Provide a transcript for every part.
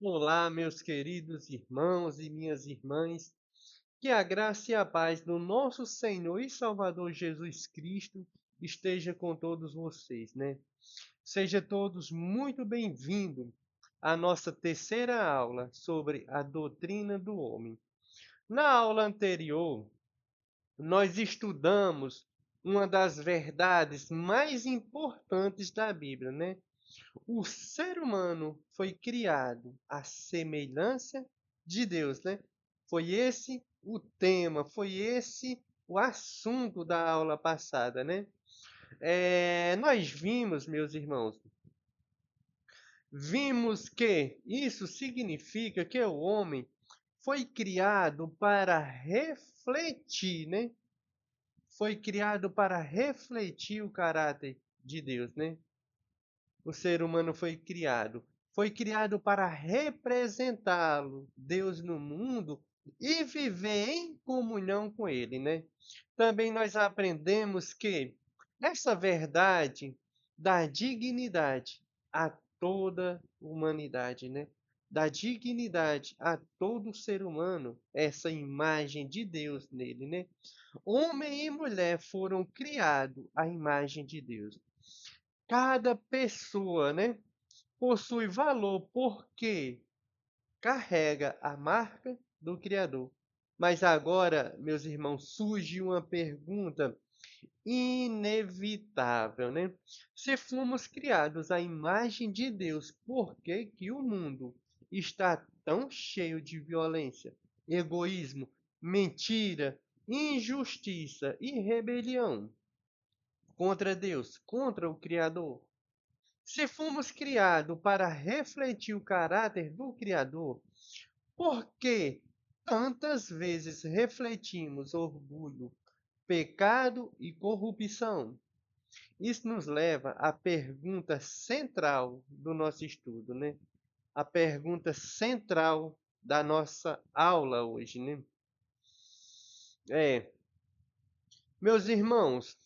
Olá, meus queridos irmãos e minhas irmãs, que a graça e a paz do nosso Senhor e Salvador Jesus Cristo esteja com todos vocês, né? Sejam todos muito bem-vindos à nossa terceira aula sobre a doutrina do homem. Na aula anterior, nós estudamos uma das verdades mais importantes da Bíblia, né? O ser humano foi criado à semelhança de Deus, né? Foi esse o tema, foi esse o assunto da aula passada, né? Nós vimos, meus irmãos, vimos que isso significa que o homem foi criado para refletir, né? Foi criado para refletir o caráter de Deus, né? O ser humano foi criado para representá-lo, Deus no mundo, e viver em comunhão com Ele, né? Também nós aprendemos que essa verdade dá dignidade a toda a humanidade, né? Dá dignidade a todo ser humano, essa imagem de Deus nele, né? Homem e mulher foram criados à imagem de Deus. Cada pessoa, né, possui valor porque carrega a marca do Criador. Mas agora, meus irmãos, surge uma pergunta inevitável, né? Se fomos criados à imagem de Deus, por que que o mundo está tão cheio de violência, egoísmo, mentira, injustiça e rebelião contra Deus, contra o Criador? Se fomos criados para refletir o caráter do Criador, por que tantas vezes refletimos orgulho, pecado e corrupção? Isso nos leva à pergunta central do nosso estudo, né? A pergunta central da nossa aula hoje, né? É, meus irmãos,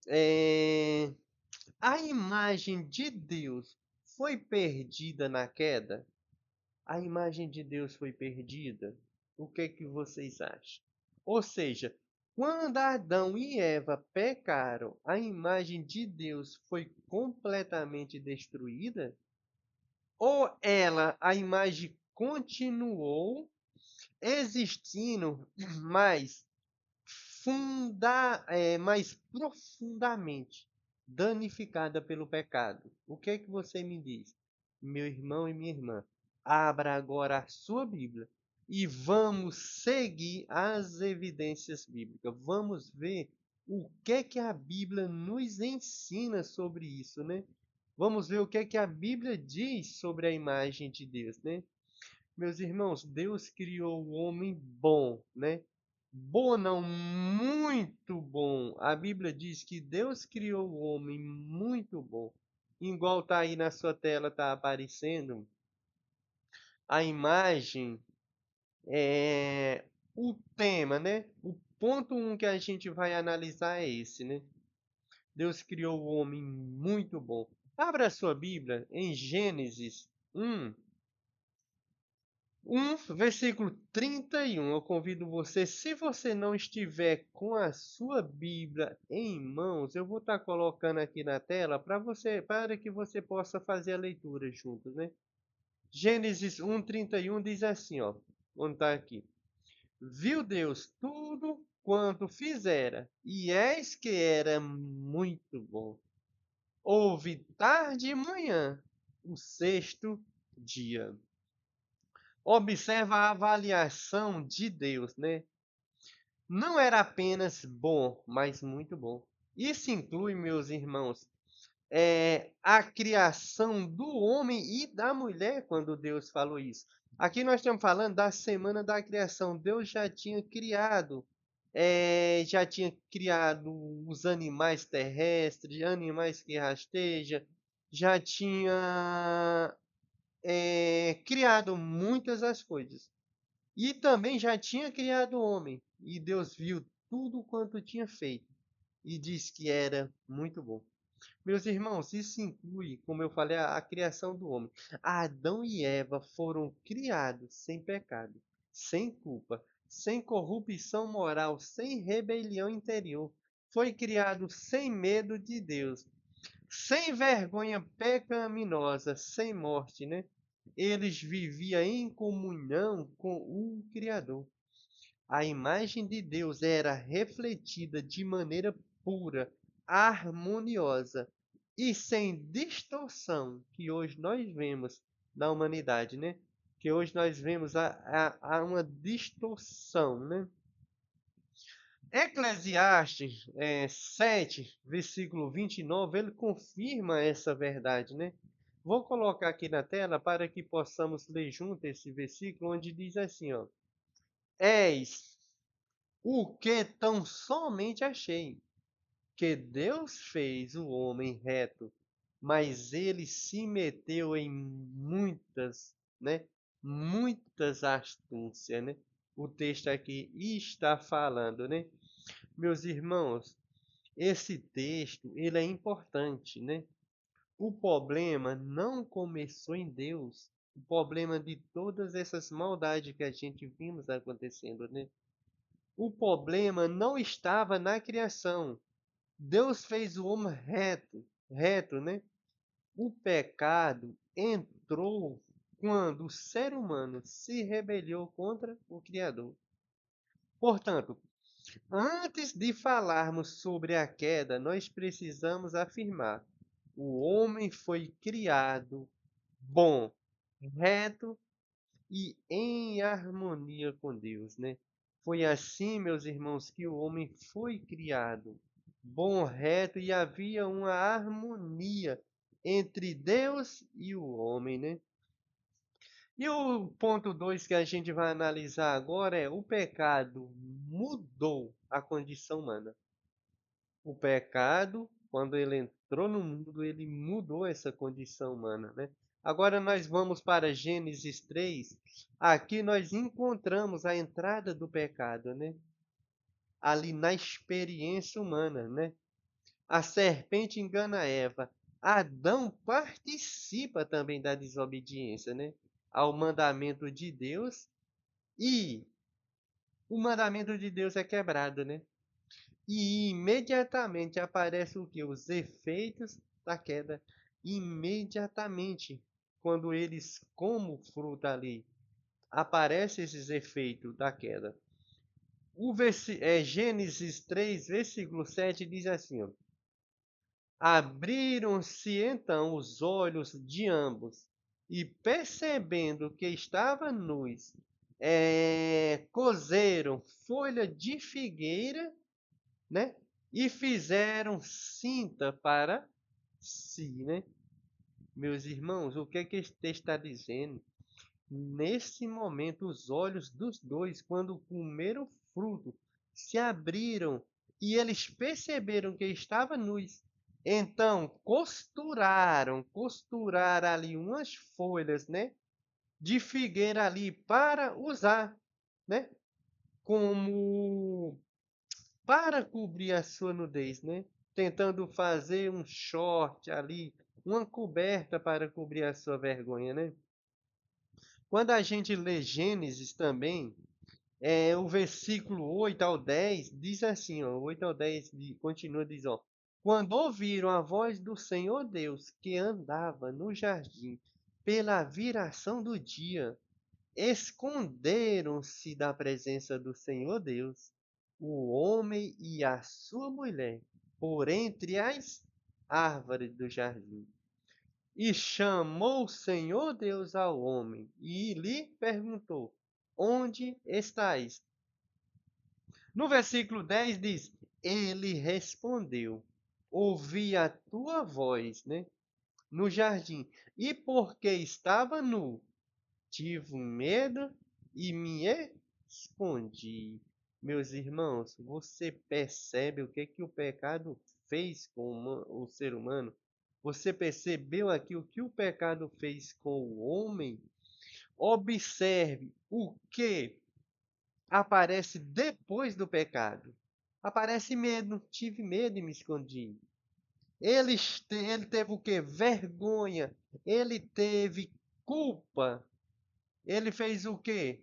é, a imagem de Deus foi perdida na queda? A imagem de Deus foi perdida? O que é que vocês acham? Ou seja, quando Adão e Eva pecaram, a imagem de Deus foi completamente destruída? Ou ela, a imagem continuou existindo, mas mais profundamente danificada pelo pecado? O que é que você me diz, meu irmão e minha irmã? Abra agora a sua Bíblia e vamos seguir as evidências bíblicas. Vamos ver o que é que a Bíblia nos ensina sobre isso, né? Vamos ver o que é que a Bíblia diz sobre a imagem de Deus, né? Meus irmãos, Deus criou o homem bom, né? Bom não, muito bom. A Bíblia diz que Deus criou o homem muito bom. Igual tá aí na sua tela, tá aparecendo a imagem, o tema, né? O ponto que a gente vai analisar é esse, né? Deus criou o homem muito bom. Abra a sua Bíblia em Gênesis 1, versículo 31. Eu convido você, se você não estiver com a sua Bíblia em mãos, eu vou estar colocando aqui na tela para que você possa fazer a leitura juntos, né? Gênesis 1:31 diz assim, ó, onde está aqui. Viu Deus tudo quanto fizera, e eis que era muito bom. Houve tarde e manhã, o sexto dia. Observa a avaliação de Deus, né? Não era apenas bom, mas muito bom. Isso inclui, meus irmãos, a criação do homem e da mulher, quando Deus falou isso. Aqui nós estamos falando da semana da criação. Deus já tinha criado os animais terrestres, animais que rastejam, já tinha criado muitas as coisas. E também já tinha criado o homem. E Deus viu tudo quanto tinha feito e disse que era muito bom. Meus irmãos, isso inclui, como eu falei, a criação do homem. Adão e Eva foram criados sem pecado, sem culpa, sem corrupção moral, sem rebelião interior. Foi criado sem medo de Deus, sem vergonha pecaminosa, sem morte, né? Eles viviam em comunhão com o Criador. A imagem de Deus era refletida de maneira pura, harmoniosa e sem distorção que hoje nós vemos na humanidade, né? Que hoje nós vemos uma distorção, né? Eclesiastes 7, versículo 29, ele confirma essa verdade, né? Vou colocar aqui na tela para que possamos ler junto esse versículo, onde diz assim, ó: És o que tão somente achei, que Deus fez o homem reto, mas ele se meteu em muitas, né? Muitas astúcias, né? O texto aqui está falando, né? Meus irmãos, esse texto, ele é importante, né? O problema não começou em Deus. O problema de todas essas maldades que a gente vimos acontecendo, né? O problema não estava na criação. Deus fez o homem reto, reto, né? O pecado entrou quando o ser humano se rebelou contra o Criador. Portanto, antes de falarmos sobre a queda, nós precisamos afirmar: o homem foi criado bom, reto e em harmonia com Deus, né? Foi assim, meus irmãos, que o homem foi criado, bom, reto, e havia uma harmonia entre Deus e o homem, né? E o ponto 2 que a gente vai analisar agora é: o pecado mudou a condição humana. O pecado, quando ele entrou no mundo, ele mudou essa condição humana, né? Agora nós vamos para Gênesis 3. Aqui nós encontramos a entrada do pecado, né? Ali na experiência humana, né? A serpente engana Eva. Adão participa também da desobediência, né? Ao mandamento de Deus, e o mandamento de Deus é quebrado, né? E imediatamente aparece o que? Os efeitos da queda. Imediatamente, quando eles comem fruta ali, aparecem esses efeitos da queda. Gênesis 3, versículo 7 diz assim, ó: Abriram-se então os olhos de ambos, e percebendo que estava nus, cozeram folha de figueira, né? E fizeram cinta para si, né? Meus irmãos, o que é que este texto está dizendo? Nesse momento, os olhos dos dois, quando comeram o fruto, se abriram e eles perceberam que estava nus. Então, costuraram ali umas folhas, né, de figueira ali para usar, né, como para cobrir a sua nudez, né? Tentando fazer um short ali, uma coberta para cobrir a sua vergonha, né? Quando a gente lê Gênesis também, o versículo 8 ao 10 diz assim, ó, 8 ao 10 continua, diz, ó: Quando ouviram a voz do Senhor Deus que andava no jardim pela viração do dia, esconderam-se da presença do Senhor Deus, o homem e a sua mulher, por entre as árvores do jardim. E chamou o Senhor Deus ao homem e lhe perguntou: Onde estás? No versículo 10 diz: Ele respondeu: Ouvi a tua voz, né, no jardim, e porque estava nu, tive medo e me escondi. Meus irmãos, você percebe o que o pecado fez com o ser humano? Você percebeu aqui o que o pecado fez com o homem? Observe o que aparece depois do pecado. Aparece medo. Tive medo e me escondi. Ele teve o quê? Vergonha. Ele teve culpa. Ele fez o quê?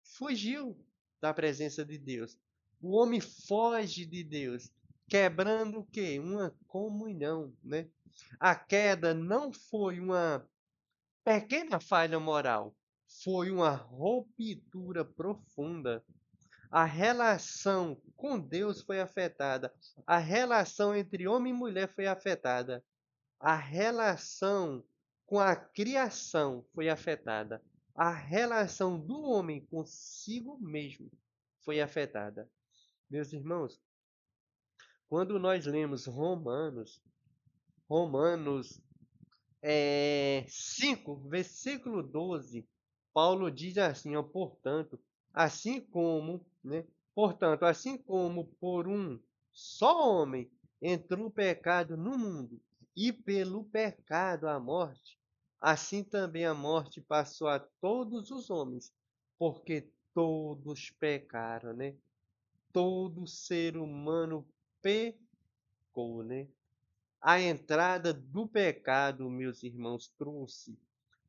Fugiu da presença de Deus. O homem foge de Deus, quebrando o quê? Uma comunhão, né? A queda não foi uma pequena falha moral, foi uma ruptura profunda. A relação com Deus foi afetada. A relação entre homem e mulher foi afetada. A relação com a criação foi afetada. A relação do homem consigo mesmo foi afetada. Meus irmãos, quando nós lemos Romanos 5, versículo 12, Paulo diz assim, ó, portanto, assim como por um só homem entrou o pecado no mundo, e pelo pecado a morte, assim também a morte passou a todos os homens, porque todos pecaram, né? Todo ser humano pecou, né? A entrada do pecado, meus irmãos, trouxe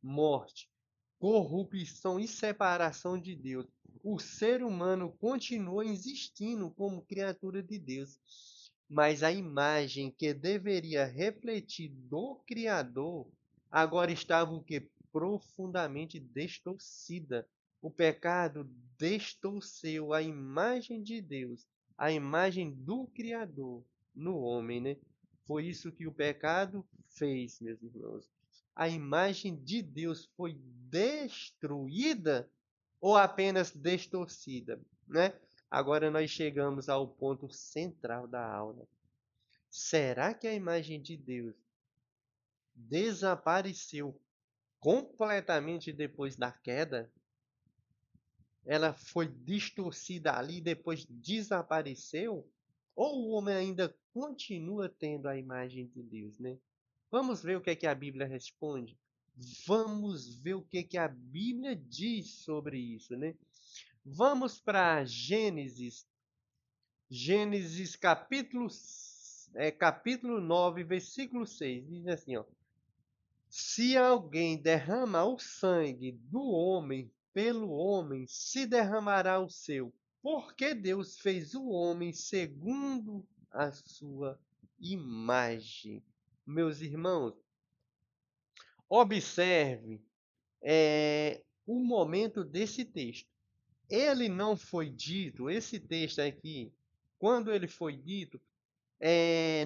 morte, corrupção e separação de Deus. O ser humano continua existindo como criatura de Deus, mas a imagem que deveria refletir do Criador agora estava o que? Profundamente distorcida. O pecado distorceu a imagem de Deus, a imagem do Criador no homem, né? Foi isso que o pecado fez, meus irmãos. A imagem de Deus foi destruída ou apenas distorcida, né? Agora nós chegamos ao ponto central da aula. Será que a imagem de Deus desapareceu completamente depois da queda? Ela foi distorcida ali e depois desapareceu? Ou o homem ainda continua tendo a imagem de Deus, né? Vamos ver o que é que a Bíblia responde? Vamos ver o que é que a Bíblia diz sobre isso, né? Vamos para Gênesis capítulo 9, versículo 6. Diz assim, ó: Se alguém derrama o sangue do homem, pelo homem se derramará o seu, porque Deus fez o homem segundo a sua imagem. Meus irmãos, observe o momento desse texto. Ele não foi dito, esse texto aqui, quando ele foi dito,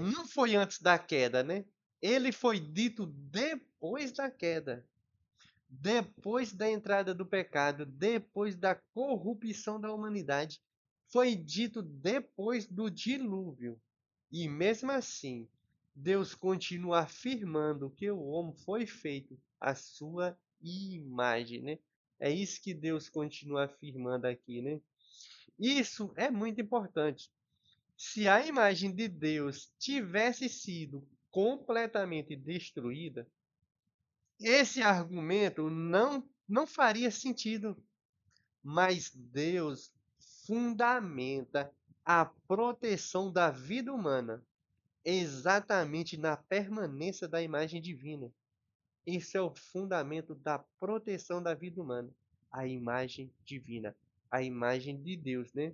não foi antes da queda, né? Ele foi dito depois da queda, depois da entrada do pecado, depois da corrupção da humanidade. Foi dito depois do dilúvio. E mesmo assim, Deus continua afirmando que o homem foi feito à sua imagem, né? É isso que Deus continua afirmando aqui, né? Isso é muito importante. Se a imagem de Deus tivesse sido completamente destruída, esse argumento não faria sentido. Mas Deus fundamenta a proteção da vida humana exatamente na permanência da imagem divina. Esse é o fundamento da proteção da vida humana, a imagem divina, a imagem de Deus, né?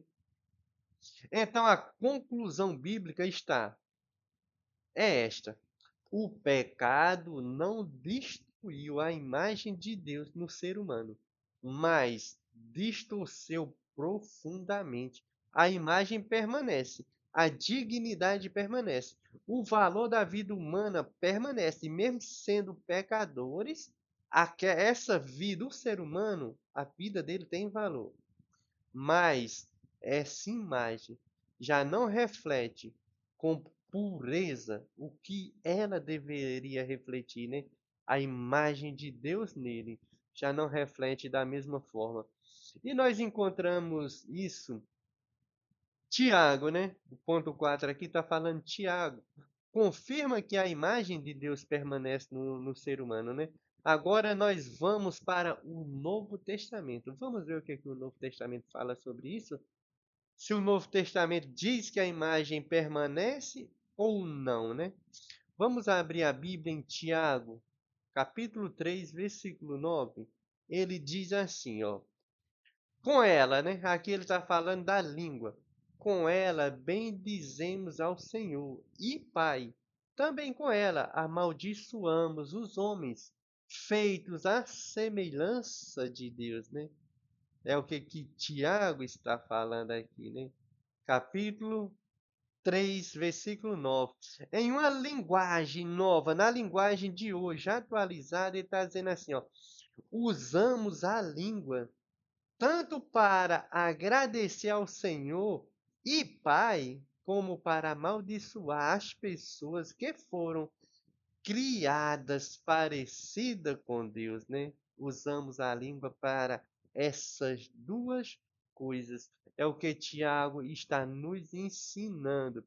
Então a conclusão bíblica é esta: o pecado não destruiu a imagem de Deus no ser humano, mas distorceu profundamente. A imagem permanece, a dignidade permanece, o valor da vida humana permanece, e mesmo sendo pecadores, essa vida, o ser humano, a vida dele tem valor. Mas essa imagem já não reflete com pureza o que ela deveria refletir, né? A imagem de Deus nele já não reflete da mesma forma. E nós encontramos isso, Tiago, né? O ponto 4 aqui está falando Tiago. Confirma que a imagem de Deus permanece no ser humano, né? Agora nós vamos para o Novo Testamento. Vamos ver o que, é que o Novo Testamento fala sobre isso? Se o Novo Testamento diz que a imagem permanece ou não, né? Vamos abrir a Bíblia em Tiago, capítulo 3, versículo 9. Ele diz assim, ó. Com ela, né? Aqui ele está falando da língua. Com ela bendizemos ao Senhor e Pai. Também com ela amaldiçoamos os homens, feitos à semelhança de Deus, né? É o que Tiago está falando aqui, né? Capítulo 3, versículo 9. Em uma linguagem nova, na linguagem de hoje, atualizada, ele está dizendo assim, ó. Usamos a língua tanto para agradecer ao Senhor e Pai, como para amaldiçoar as pessoas que foram criadas parecidas com Deus, né? Usamos a língua para essas duas coisas. É o que Tiago está nos ensinando.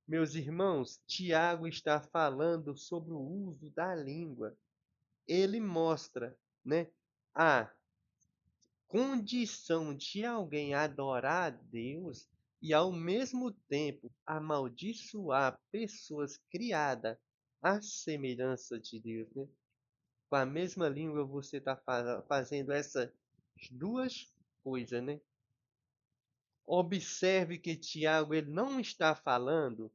Meus irmãos, Tiago está falando sobre o uso da língua. Ele mostra, né, a condição de alguém adorar a Deus e ao mesmo tempo amaldiçoar pessoas criadas à semelhança de Deus, né? Com a mesma língua você está fazendo essas duas coisas, né? Observe que Tiago ele não está falando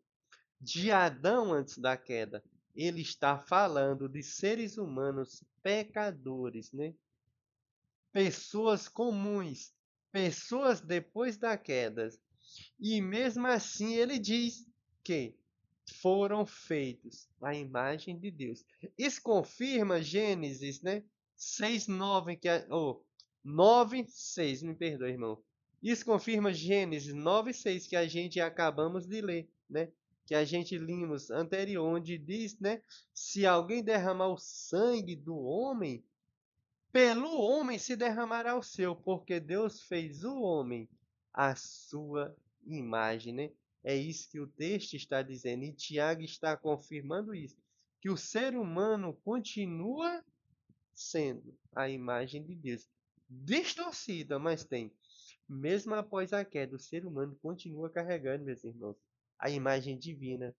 de Adão antes da queda. Ele está falando de seres humanos pecadores, né? Pessoas comuns, pessoas depois da queda. E mesmo assim ele diz que foram feitos à imagem de Deus. Isso confirma Gênesis, né? 6:9 que 9:6, me perdoe, irmão. Isso confirma Gênesis 9:6 que a gente acabamos de ler, né? Que a gente lemos anterior, onde diz, né? Se alguém derramar o sangue do homem, pelo homem se derramará o seu, porque Deus fez o homem à sua imagem, né? É isso que o texto está dizendo, e Tiago está confirmando isso, que o ser humano continua sendo a imagem de Deus. Distorcida, mas tem. Mesmo após a queda, o ser humano continua carregando, meus irmãos, a imagem divina.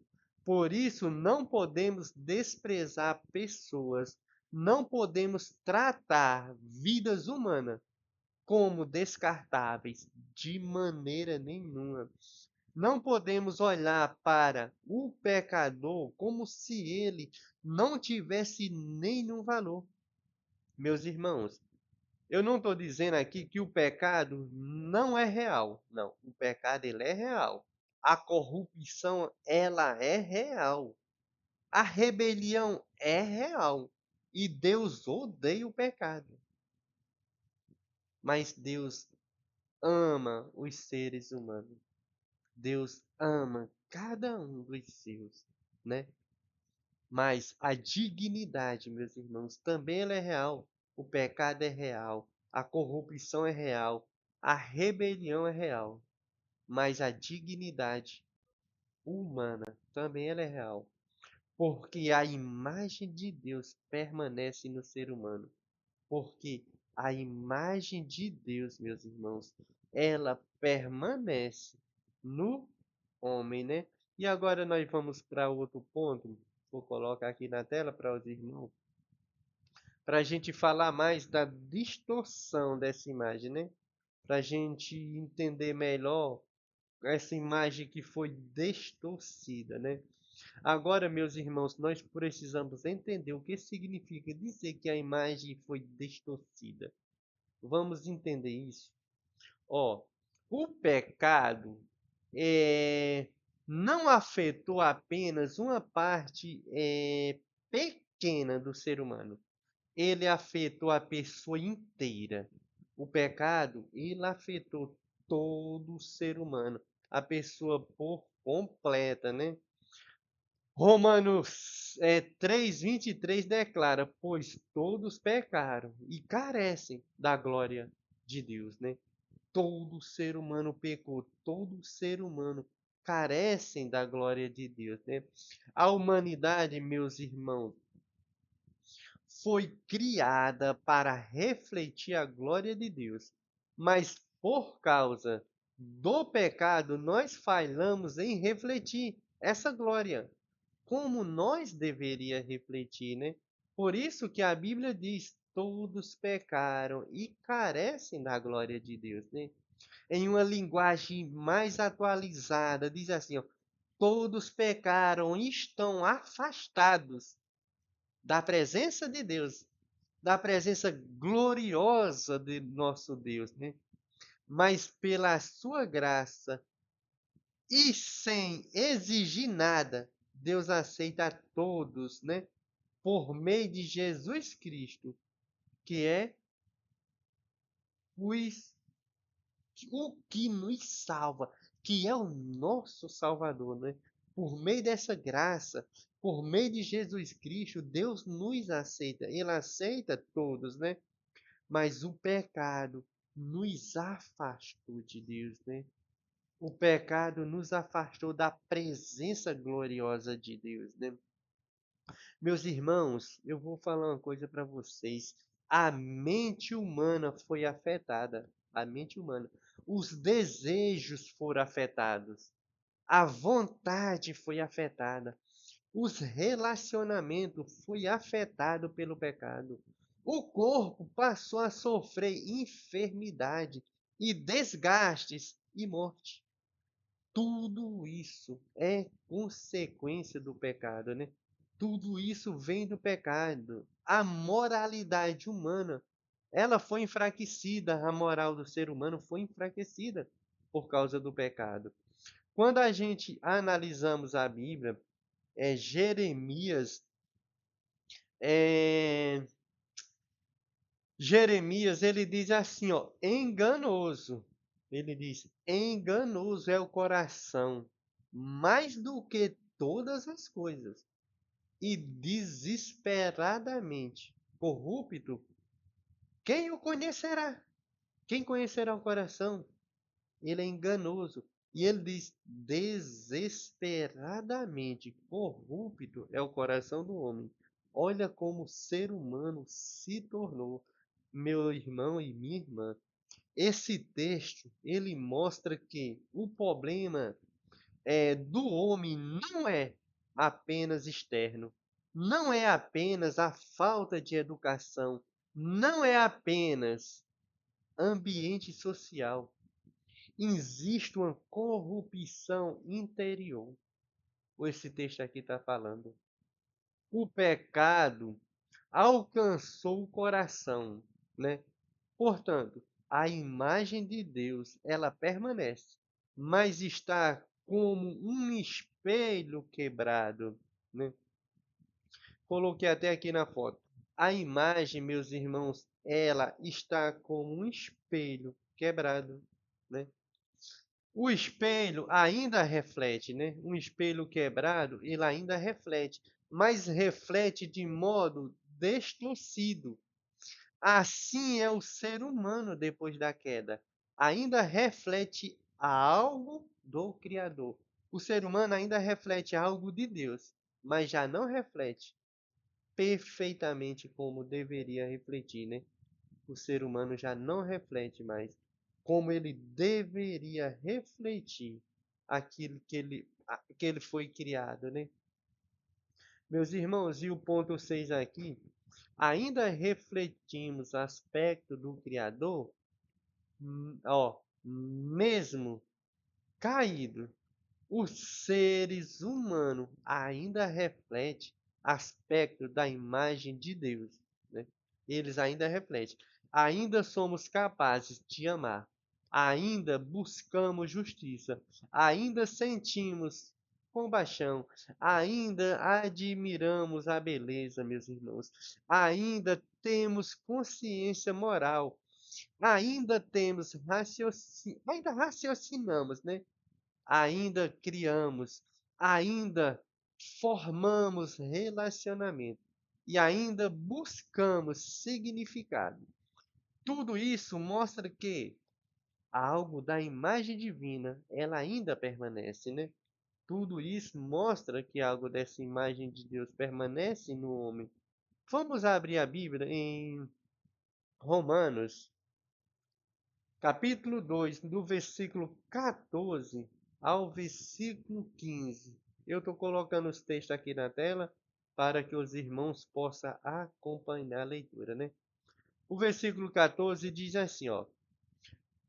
Por isso, não podemos desprezar pessoas, não podemos tratar vidas humanas como descartáveis de maneira nenhuma. Não podemos olhar para o pecador como se ele não tivesse nenhum valor. Meus irmãos, eu não estou dizendo aqui que o pecado não é real. Não, o pecado ele é real. A corrupção ela é real. A rebelião é real. E Deus odeia o pecado. Mas Deus ama os seres humanos. Deus ama cada um dos seus, né? Mas a dignidade, meus irmãos, também ela é real. O pecado é real, a corrupção é real, a rebelião é real. Mas a dignidade humana também ela é real. Porque a imagem de Deus permanece no ser humano. Porque a imagem de Deus, meus irmãos, ela permanece no homem, né? E agora nós vamos para outro ponto. Vou colocar aqui na tela para os irmãos, para a gente falar mais da distorção dessa imagem, né? Para a gente entender melhor essa imagem que foi distorcida, né? Agora, meus irmãos, nós precisamos entender o que significa dizer que a imagem foi distorcida. Vamos entender isso. Ó, o pecado não afetou apenas uma parte pequena do ser humano. Ele afetou a pessoa inteira. O pecado, ele afetou todo o ser humano, a pessoa por completa, né? Romanos 3:23 declara: pois todos pecaram e carecem da glória de Deus, né? Todo ser humano pecou, todo ser humano carecem da glória de Deus, né? A humanidade, meus irmãos, foi criada para refletir a glória de Deus, mas por causa do pecado, nós falhamos em refletir essa glória. como nós deveria refletir, né? Por isso que a Bíblia diz: todos pecaram e carecem da glória de Deus, né? Em uma linguagem mais atualizada, diz assim, ó, todos pecaram e estão afastados da presença de Deus, da presença gloriosa de nosso Deus, né? Mas pela sua graça e sem exigir nada, Deus aceita a todos, né? Por meio de Jesus Cristo, que é os, o que nos salva, que é o nosso Salvador, né? Por meio dessa graça, por meio de Jesus Cristo, Deus nos aceita. Ele aceita todos, né? Mas o pecado nos afastou de Deus, né? O pecado nos afastou da presença gloriosa de Deus, né? Meus irmãos, eu vou falar uma coisa para vocês. A mente humana foi afetada. A mente humana. Os desejos foram afetados. A vontade foi afetada. Os relacionamentos foi afetado pelo pecado. O corpo passou a sofrer enfermidade e desgastes e morte. Tudo isso é consequência do pecado, né? Tudo isso vem do pecado. A moralidade humana, ela foi enfraquecida, a moral do ser humano foi enfraquecida por causa do pecado. Quando a gente analisamos a Bíblia, Jeremias, é, Jeremias, ele diz assim, ó, enganoso. Ele diz, enganoso é o coração, mais do que todas as coisas, e desesperadamente corrupto, quem o conhecerá? Quem conhecerá o coração? Ele é enganoso. E ele diz, desesperadamente corrupto é o coração do homem. Olha como o ser humano se tornou, meu irmão e minha irmã. Esse texto, ele mostra que o problema do homem não é apenas externo, não é apenas a falta de educação, não é apenas ambiente social. Existe uma corrupção interior. Esse texto aqui está falando. O pecado alcançou o coração, né? Portanto, a imagem de Deus, ela permanece, mas está como um espelho quebrado, né? Coloquei até aqui na foto. A imagem, meus irmãos, ela está como um espelho quebrado, né? O espelho ainda reflete, né? Um espelho quebrado, ele ainda reflete, mas reflete de modo distorcido. Assim é o ser humano depois da queda. Ainda reflete algo do Criador. O ser humano ainda reflete algo de Deus, mas já não reflete perfeitamente como deveria refletir, né? O ser humano já não reflete mais como ele deveria refletir aquilo que ele foi criado, né? Meus irmãos, e o ponto 6 aqui, ainda refletimos aspecto do Criador, ó, mesmo caído, os seres humanos ainda refletem aspecto da imagem de Deus, né? Eles ainda refletem. Ainda somos capazes de amar. Ainda buscamos justiça. Ainda sentimos compaixão. Ainda admiramos a beleza, meus irmãos. Ainda temos consciência moral. Ainda raciocinamos, né? Ainda criamos, ainda formamos relacionamento e ainda buscamos significado. Tudo isso mostra que algo da imagem divina, ela ainda permanece, né? Tudo isso mostra que algo dessa imagem de Deus permanece no homem. Vamos abrir a Bíblia em Romanos, capítulo 2, do versículo 14 ao versículo 15. Eu estou colocando os textos aqui na tela para que os irmãos possam acompanhar a leitura, né? O versículo 14 diz assim, ó: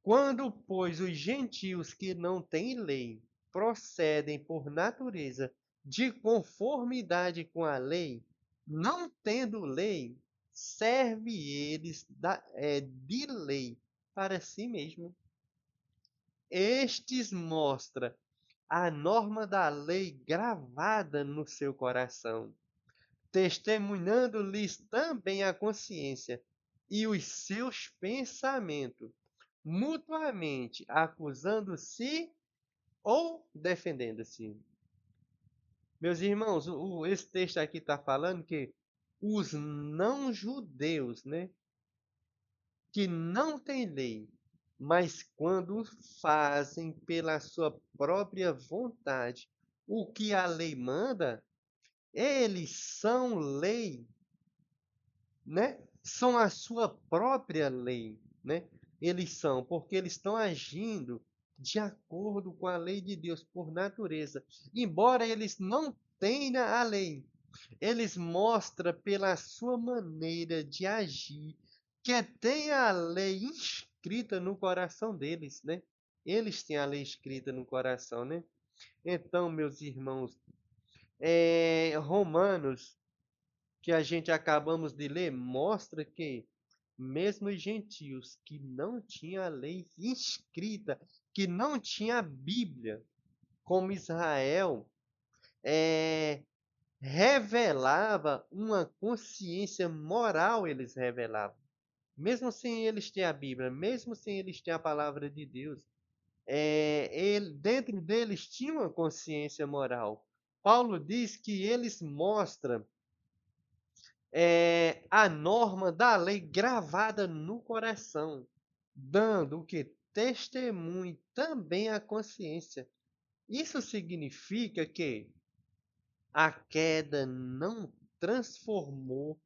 quando, pois, os gentios que não têm lei procedem por natureza de conformidade com a lei, não tendo lei, serve eles de lei para si mesmo. Estes mostra a norma da lei gravada no seu coração, testemunhando-lhes também a consciência e os seus pensamentos, mutuamente acusando-se ou defendendo-se. Meus irmãos, esse texto aqui está falando que os não-judeus, né, que não têm lei, mas quando fazem pela sua própria vontade o que a lei manda, eles são lei, né? São a sua própria lei, né? Eles são, porque eles estão agindo de acordo com a lei de Deus por natureza. Embora eles não tenham a lei, eles mostram pela sua maneira de agir que tem a lei inscrita no coração deles, né? Eles têm a lei escrita no coração, né? Então, meus irmãos, Romanos, que a gente acabamos de ler, mostra que mesmo os gentios que não tinham a lei inscrita, que não tinha a Bíblia, como Israel, é, revelava uma consciência moral, eles revelavam. Mesmo sem eles ter a Bíblia, mesmo sem eles ter a palavra de Deus, dentro deles tinha uma consciência moral. Paulo diz que eles mostram a norma da lei gravada no coração, dando o que? Testemunho também à consciência. Isso significa que a queda não transformou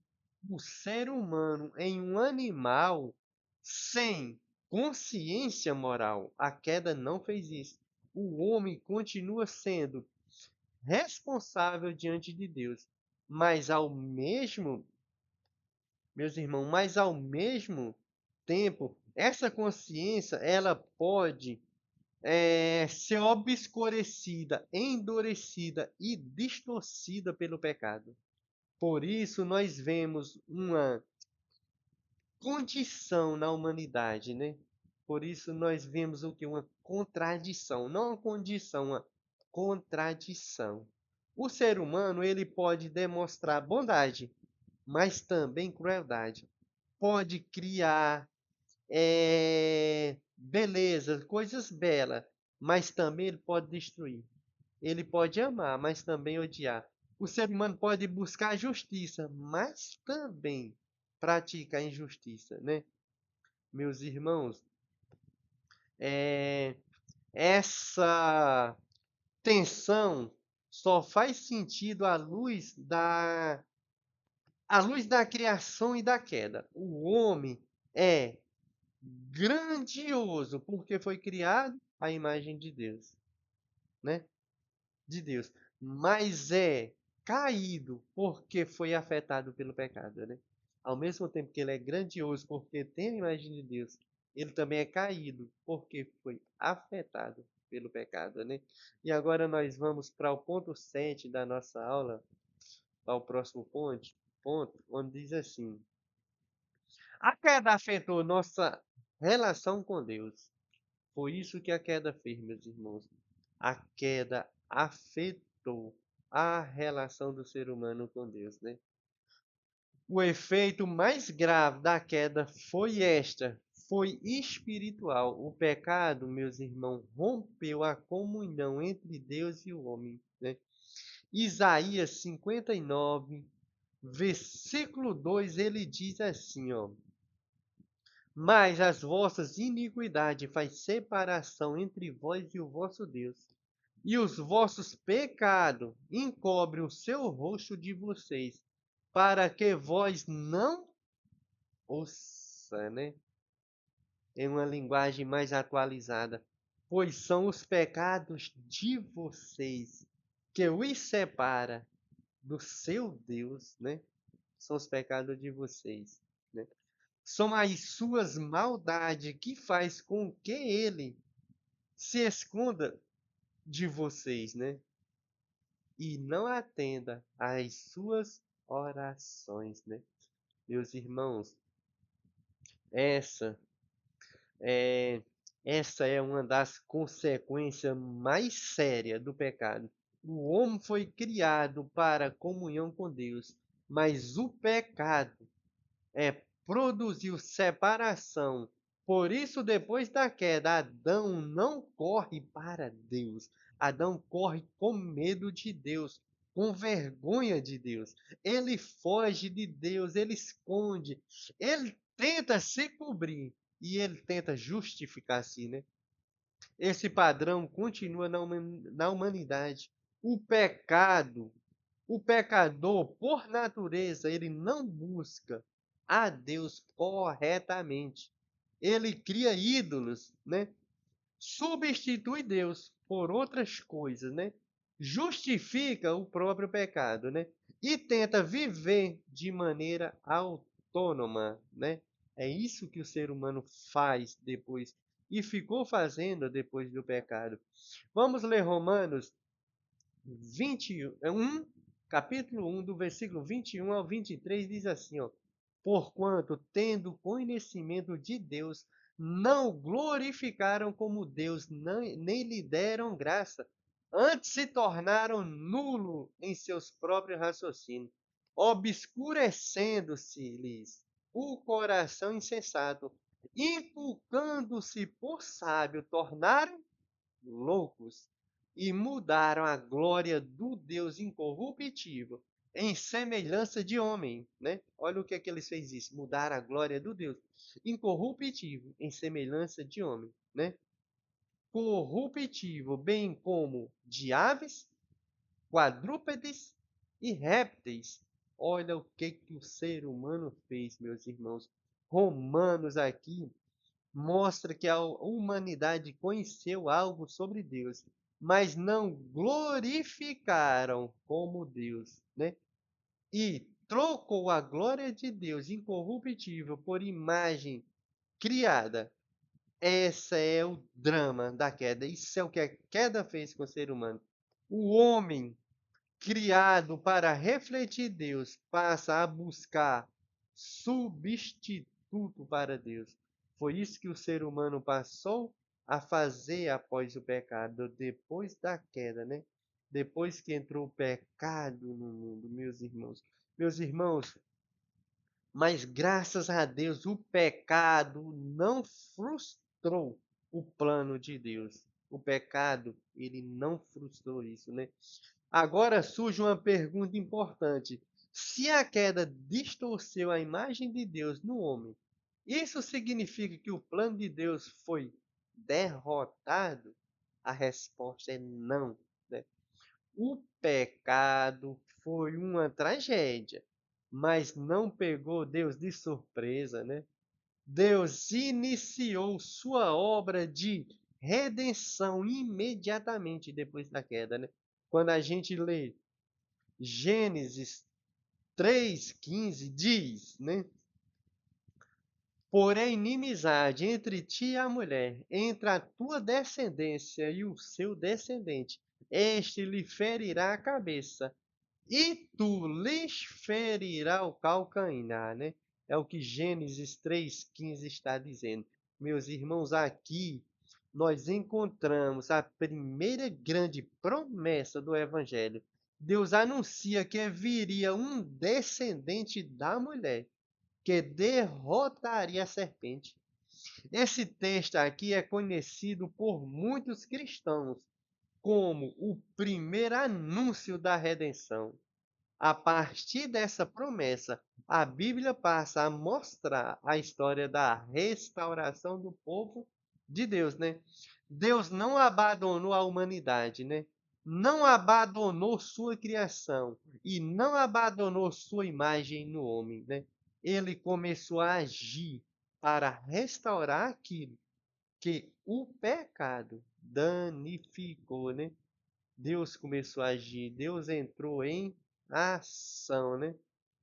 o ser humano em um animal sem consciência moral. A queda não fez isso. O homem continua sendo responsável diante de Deus, mas ao mesmo, meus irmãos, mas ao mesmo tempo, essa consciência ela pode ser obscurecida, endurecida e distorcida pelo pecado. Por isso nós vemos uma condição na humanidade, né? Por isso nós vemos o que? Uma contradição, não uma condição, uma contradição. O ser humano ele pode demonstrar bondade, mas também crueldade. Pode criar beleza, coisas belas, mas também ele pode destruir. Ele pode amar, mas também odiar. O ser humano pode buscar justiça, mas também pratica a injustiça, né? Meus irmãos, é, essa tensão só faz sentido à luz da criação e da queda. O homem é grandioso porque foi criado à imagem de Deus, né? De Deus, mas é caído porque foi afetado pelo pecado, né? Ao mesmo tempo que ele é grandioso porque tem a imagem de Deus, ele também é caído porque foi afetado pelo pecado, né? E agora nós vamos para o ponto 7 da nossa aula, para o próximo ponto, onde diz assim: a queda afetou nossa relação com Deus. Foi isso que a queda fez, meus irmãos. A queda afetou a relação do ser humano com Deus, né? O efeito mais grave da queda foi espiritual. O pecado, meus irmãos, rompeu a comunhão entre Deus e o homem, né? Isaías 59, versículo 2, ele diz assim, ó: mas as vossas iniquidades faz separação entre vós e o vosso Deus, e os vossos pecados encobrem o seu rosto de vocês, para que vós não ouça, né? Em uma linguagem mais atualizada, pois são os pecados de vocês que os separa do seu Deus, né? São os pecados de vocês, né? São as suas maldades que faz com que ele se esconda de vocês, né? E não atenda às suas orações, né? Meus irmãos, essa é essa é uma das consequências mais sérias do pecado. O homem foi criado para comunhão com Deus, mas o pecado produziu separação. Por isso, depois da queda, Adão não corre para Deus. Adão corre com medo de Deus, com vergonha de Deus. Ele foge de Deus, ele esconde, ele tenta se cobrir e ele tenta justificar-se, né? Esse padrão continua na humanidade. O pecado, o pecador, por natureza, ele não busca a Deus corretamente. Ele cria ídolos, né? Substitui Deus por outras coisas, né? Justifica o próprio pecado, né? E tenta viver de maneira autônoma, né? É isso que o ser humano faz depois e ficou fazendo depois do pecado. Vamos ler Romanos 21, capítulo 1, do versículo 21 ao 23, diz assim, ó: Porquanto, tendo conhecimento de Deus, não o glorificaram como Deus, nem lhe deram graça, antes se tornaram nulo em seus próprios raciocínios, obscurecendo-se-lhes o coração insensato, inculcando-se por sábio, tornaram loucos e mudaram a glória do Deus incorruptível em semelhança de homem, né? Olha o que é que eles fez isso, mudar a glória do Deus incorruptível em semelhança de homem, né? Corruptível, bem como de aves, quadrúpedes e répteis. Olha o que o ser humano fez, meus irmãos. Romanos aqui mostra que a humanidade conheceu algo sobre Deus, mas não glorificaram como Deus, né? E trocou a glória de Deus incorruptível por imagem criada. Esse é o drama da queda. Isso é o que a queda fez com o ser humano. O homem criado para refletir Deus passa a buscar substituto para Deus. Foi isso que o ser humano passou a fazer após o pecado, depois da queda, né? Depois que entrou o pecado no mundo, meus irmãos. Meus irmãos, mas graças a Deus o pecado não frustrou o plano de Deus. O pecado, ele não frustrou isso, né? Agora surge uma pergunta importante. Se a queda distorceu a imagem de Deus no homem, isso significa que o plano de Deus foi derrotado? A resposta é não, né? O pecado foi uma tragédia, mas não pegou Deus de surpresa, né? Deus iniciou sua obra de redenção imediatamente depois da queda, né? Quando a gente lê Gênesis 3:15 diz, né? Porém, inimizade entre ti e a mulher, entre a tua descendência e o seu descendente, este lhe ferirá a cabeça, e tu lhes ferirá o calcanhar, né? É o que Gênesis 3:15 está dizendo. Meus irmãos, aqui nós encontramos a primeira grande promessa do Evangelho. Deus anuncia que viria um descendente da mulher que derrotaria a serpente. Esse texto aqui é conhecido por muitos cristãos como o primeiro anúncio da redenção. A partir dessa promessa, a Bíblia passa a mostrar a história da restauração do povo de Deus, né? Deus não abandonou a humanidade, né? Não abandonou sua criação e não abandonou sua imagem no homem, né? Ele começou a agir para restaurar aquilo que o pecado danificou, né? Deus começou a agir, Deus entrou em ação, né?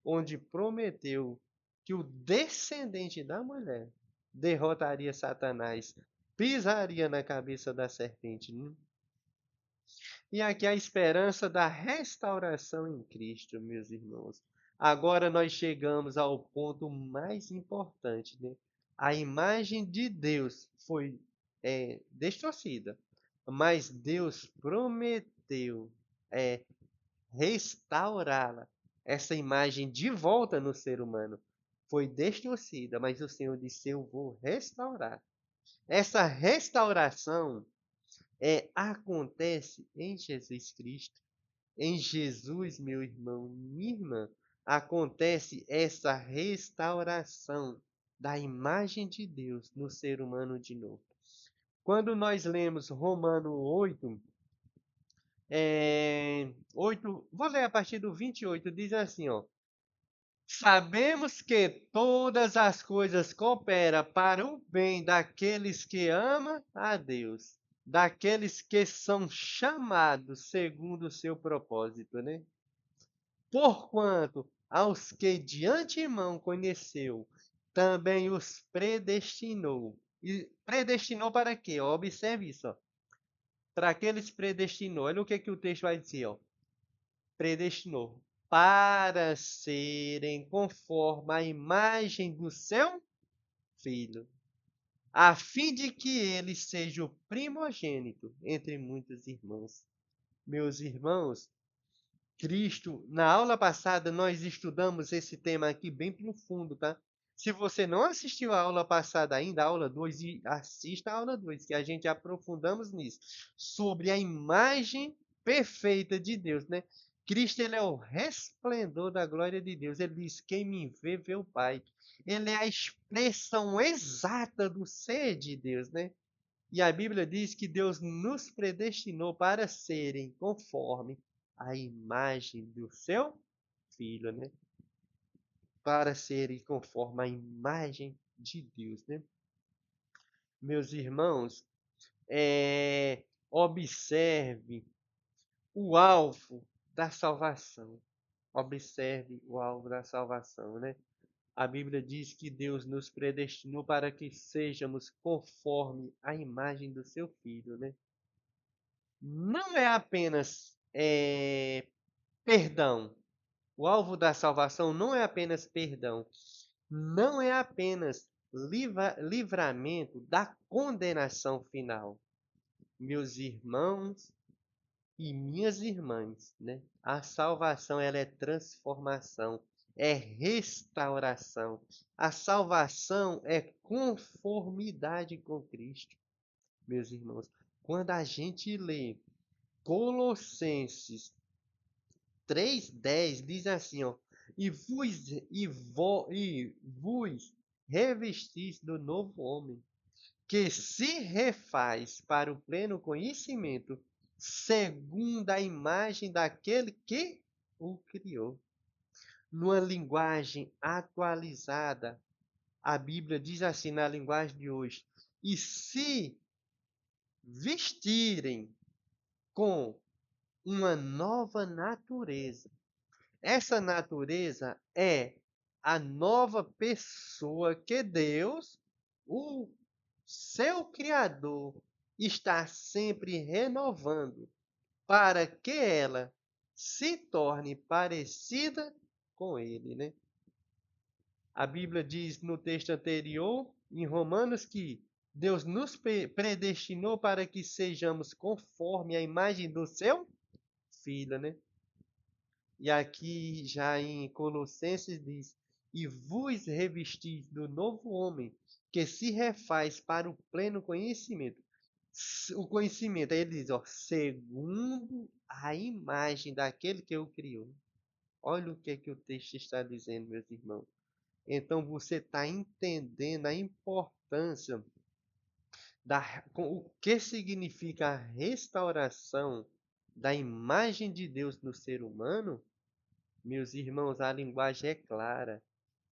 Onde prometeu que o descendente da mulher derrotaria Satanás, pisaria na cabeça da serpente, né? E aqui a esperança da restauração em Cristo, meus irmãos. Agora nós chegamos ao ponto mais importante, né? A imagem de Deus foi distorcida, mas Deus prometeu é, restaurá-la, essa imagem de volta no ser humano. Foi distorcida, mas o Senhor disse: Eu vou restaurar. Essa restauração acontece em Jesus Cristo. Em Jesus, meu irmão, minha irmã, acontece essa restauração da imagem de Deus no ser humano de novo. Quando nós lemos Romano 8, 8, vou ler a partir do 28, diz assim, ó. Sabemos que todas as coisas cooperam para o bem daqueles que amam a Deus, daqueles que são chamados segundo o seu propósito, né? Porquanto aos que de antemão conheceu, também os predestinou. E predestinou para quê? Ó, observe isso. Ó. Para aqueles predestinou. Olha o que o texto vai dizer. Ó. Predestinou para serem conforme a imagem do seu filho, a fim de que ele seja o primogênito entre muitos irmãos. Meus irmãos, Cristo, na aula passada nós estudamos esse tema aqui bem profundo, tá? Se você não assistiu a aula passada ainda, a aula 2, assista a aula 2, que a gente aprofundamos nisso, sobre a imagem perfeita de Deus, né? Cristo, ele é o resplendor da glória de Deus. Ele diz: quem me vê, vê o Pai. Ele é a expressão exata do ser de Deus, né? E a Bíblia diz que Deus nos predestinou para serem conforme a imagem do seu Filho, né? Para serem conforme a imagem de Deus, né? Meus irmãos, observe o alvo da salvação. Observe o alvo da salvação, né? A Bíblia diz que Deus nos predestinou para que sejamos conforme a imagem do seu Filho, né? Não é apenas perdão. O alvo da salvação não é apenas perdão. Não é apenas livramento da condenação final. Meus irmãos e minhas irmãs, né? A salvação, ela é transformação, é restauração. A salvação é conformidade com Cristo, meus irmãos. Quando a gente lê Colossenses 3:10 diz assim, ó, e vos revestis do novo homem, que se refaz para o pleno conhecimento, segundo a imagem daquele que o criou. Numa linguagem atualizada, a Bíblia diz assim na linguagem de hoje: e se vestirem com uma nova natureza. Essa natureza é a nova pessoa que Deus, o seu Criador, está sempre renovando para que ela se torne parecida com Ele, né? A Bíblia diz no texto anterior, em Romanos, que Deus nos predestinou para que sejamos conforme a imagem do seu Filho, né? E aqui já em Colossenses diz: e vos revestis do novo homem, que se refaz para o pleno conhecimento. O conhecimento, aí ele diz, ó, segundo a imagem daquele que o criou. Olha o que o texto está dizendo, meus irmãos. Então você está entendendo a importância o que significa a restauração da imagem de Deus no ser humano? Meus irmãos, a linguagem é clara.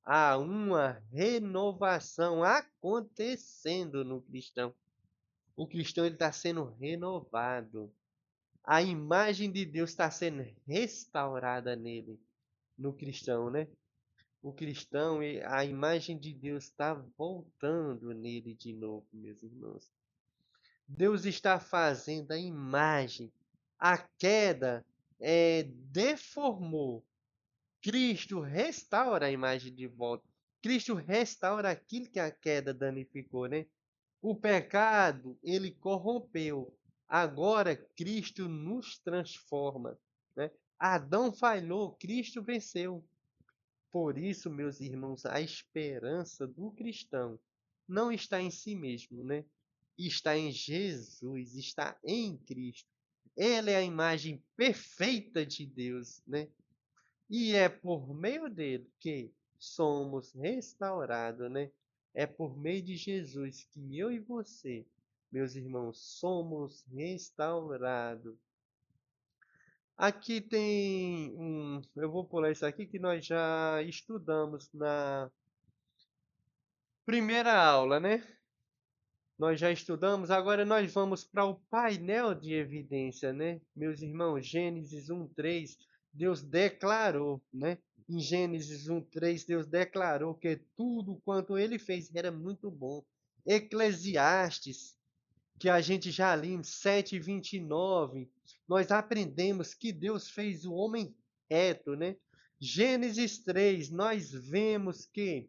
Há uma renovação acontecendo no cristão. O cristão está sendo renovado. A imagem de Deus está sendo restaurada nele, no cristão, né? O cristão, a imagem de Deus está voltando nele de novo, meus irmãos. Deus está fazendo a imagem. A queda deformou. Cristo restaura a imagem de volta. Cristo restaura aquilo que a queda danificou, né? O pecado, ele corrompeu. Agora Cristo nos transforma, né? Adão falhou, Cristo venceu. Por isso, meus irmãos, a esperança do cristão não está em si mesmo, né? Está em Jesus, está em Cristo. Ele é a imagem perfeita de Deus, né? E é por meio dele que somos restaurados, né? É por meio de Jesus que eu e você, meus irmãos, somos restaurados. Aqui tem eu vou pular isso aqui que nós já estudamos na primeira aula, né? Nós já estudamos, agora nós vamos para o painel de evidência, né? Meus irmãos, Gênesis 1:3, Deus declarou, né? Em Gênesis 1:3, Deus declarou que tudo quanto ele fez era muito bom. Eclesiastes, que a gente já lemos, 7:29, nós aprendemos que Deus fez o homem reto, né? Gênesis 3, nós vemos que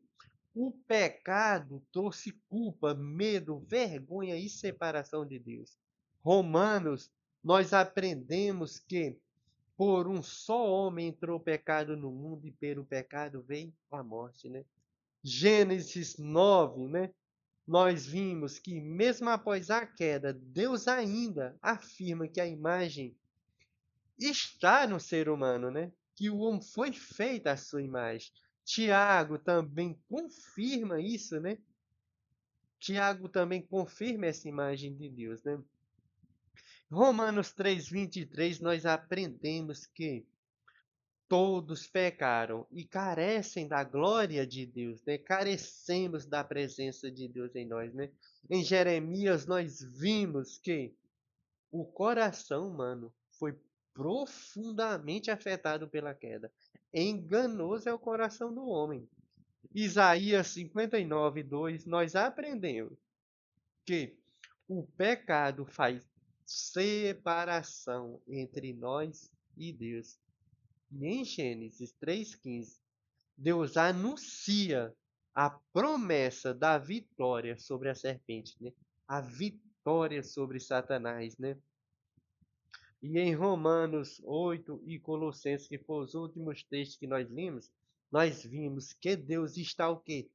o pecado trouxe culpa, medo, vergonha e separação de Deus. Romanos, nós aprendemos que por um só homem entrou o pecado no mundo e pelo pecado veio a morte, né? Gênesis 9, né? Nós vimos que mesmo após a queda, Deus ainda afirma que a imagem está no ser humano, né? Que o homem foi feito à sua imagem. Tiago também confirma isso, né? Tiago também confirma essa imagem de Deus, né? Romanos 3:23 nós aprendemos que todos pecaram e carecem da glória de Deus, né? Carecemos da presença de Deus em nós, né? Em Jeremias nós vimos que o coração humano foi profundamente afetado pela queda. Enganoso é o coração do homem. Isaías 59:2 nós aprendemos que o pecado faz separação entre nós e Deus. E em Gênesis 3:15, Deus anuncia a promessa da vitória sobre a serpente, né? A vitória sobre Satanás, né? E em Romanos 8 e Colossenses, que foram os últimos textos que nós lemos, nós vimos que Deus está o quê?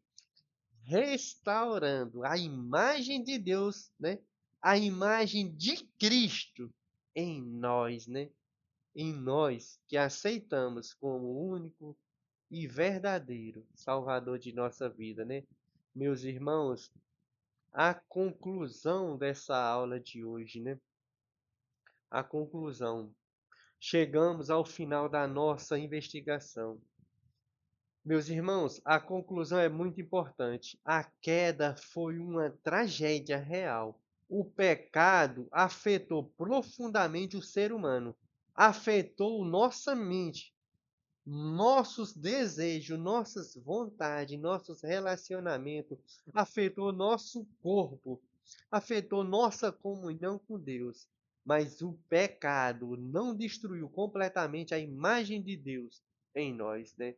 Restaurando a imagem de Deus, né? A imagem de Cristo em nós, né? Em nós que aceitamos como o único e verdadeiro Salvador de nossa vida, né? Meus irmãos, a conclusão dessa aula de hoje, né? A conclusão. Chegamos ao final da nossa investigação. Meus irmãos, a conclusão é muito importante. A queda foi uma tragédia real. O pecado afetou profundamente o ser humano, afetou nossa mente, nossos desejos, nossas vontades, nossos relacionamentos, afetou nosso corpo, afetou nossa comunhão com Deus. Mas o pecado não destruiu completamente a imagem de Deus em nós, né?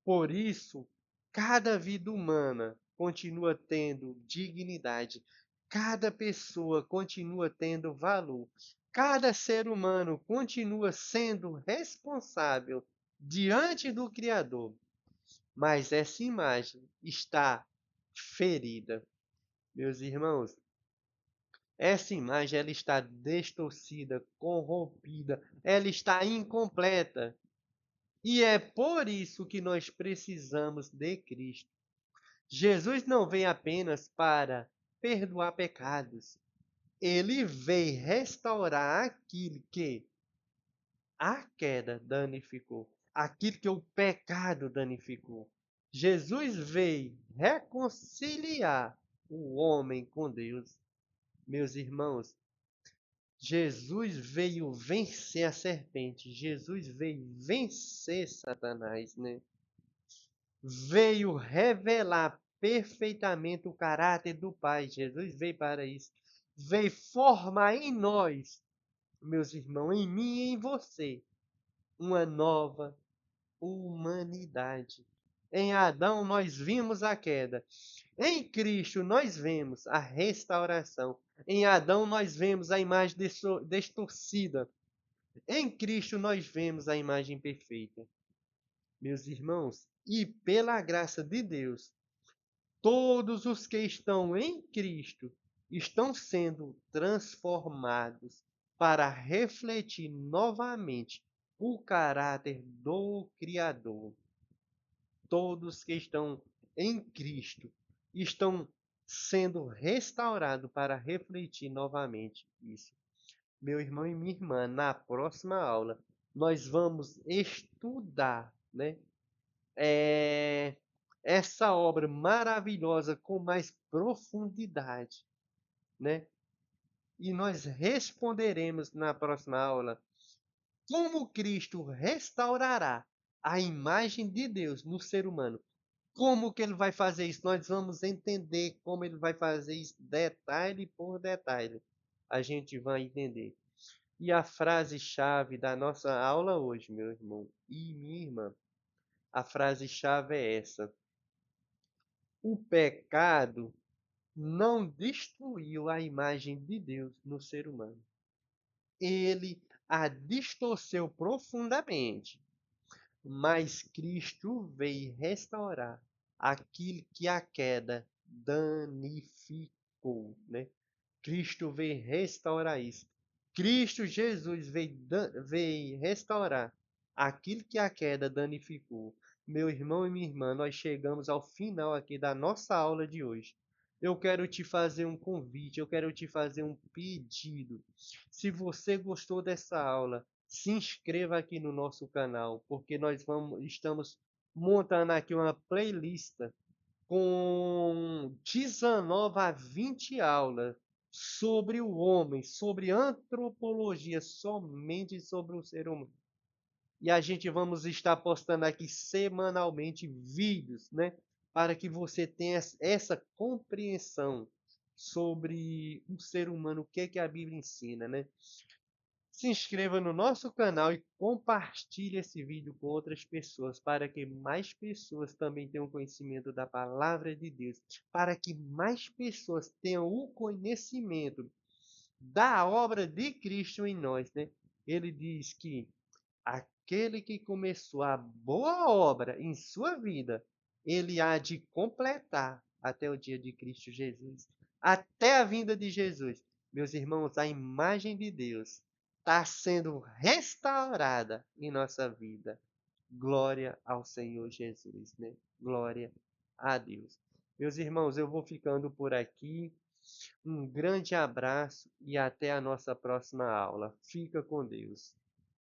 Por isso, cada vida humana continua tendo dignidade, cada pessoa continua tendo valor, cada ser humano continua sendo responsável diante do Criador, mas essa imagem está ferida. Meus irmãos, essa imagem ela está distorcida, corrompida, ela está incompleta. E é por isso que nós precisamos de Cristo. Jesus não vem apenas para perdoar pecados. Ele veio restaurar aquilo que a queda danificou, aquilo que o pecado danificou. Jesus veio reconciliar o homem com Deus. Meus irmãos, Jesus veio vencer a serpente. Jesus veio vencer Satanás, né? Veio revelar perfeitamente o caráter do Pai. Jesus veio para isso. Veio formar em nós, meus irmãos, em mim e em você, uma nova humanidade. Em Adão nós vimos a queda. Em Cristo nós vemos a restauração. Em Adão nós vemos a imagem distorcida. Em Cristo nós vemos a imagem perfeita. Meus irmãos, e pela graça de Deus, todos os que estão em Cristo estão sendo transformados para refletir novamente o caráter do Criador. Todos que estão em Cristo estão sendo restaurados para refletir novamente isso. Meu irmão e minha irmã, na próxima aula, nós vamos estudar, né, essa obra maravilhosa com mais profundidade, né? E nós responderemos na próxima aula como Cristo restaurará a imagem de Deus no ser humano. Como que ele vai fazer isso? Nós vamos entender como ele vai fazer isso detalhe por detalhe. A gente vai entender. E a frase-chave da nossa aula hoje, meu irmão e minha irmã, a frase-chave é essa: o pecado não destruiu a imagem de Deus no ser humano. Ele a distorceu profundamente, mas Cristo veio restaurar aquilo que a queda danificou, né? Cristo veio restaurar isso. Cristo Jesus veio restaurar aquilo que a queda danificou. Meu irmão e minha irmã, nós chegamos ao final aqui da nossa aula de hoje. Eu quero te fazer um convite, eu quero te fazer um pedido. Se você gostou dessa aula, se inscreva aqui no nosso canal, porque estamos montando aqui uma playlist com 19 a 20 aulas sobre o homem, sobre antropologia, somente sobre o ser humano. E a gente vamos estar postando aqui semanalmente vídeos, né? Para que você tenha essa compreensão sobre o ser humano, o que é que a Bíblia ensina, né? Se inscreva no nosso canal e compartilhe esse vídeo com outras pessoas, para que mais pessoas também tenham conhecimento da palavra de Deus, para que mais pessoas tenham o conhecimento da obra de Cristo em nós, né? Ele diz que aquele que começou a boa obra em sua vida, ele há de completar até o dia de Cristo Jesus, até a vinda de Jesus. Meus irmãos, a imagem de Deus está sendo restaurada em nossa vida. Glória ao Senhor Jesus, né? Glória a Deus. Meus irmãos, eu vou ficando por aqui. Um grande abraço e até a nossa próxima aula. Fica com Deus.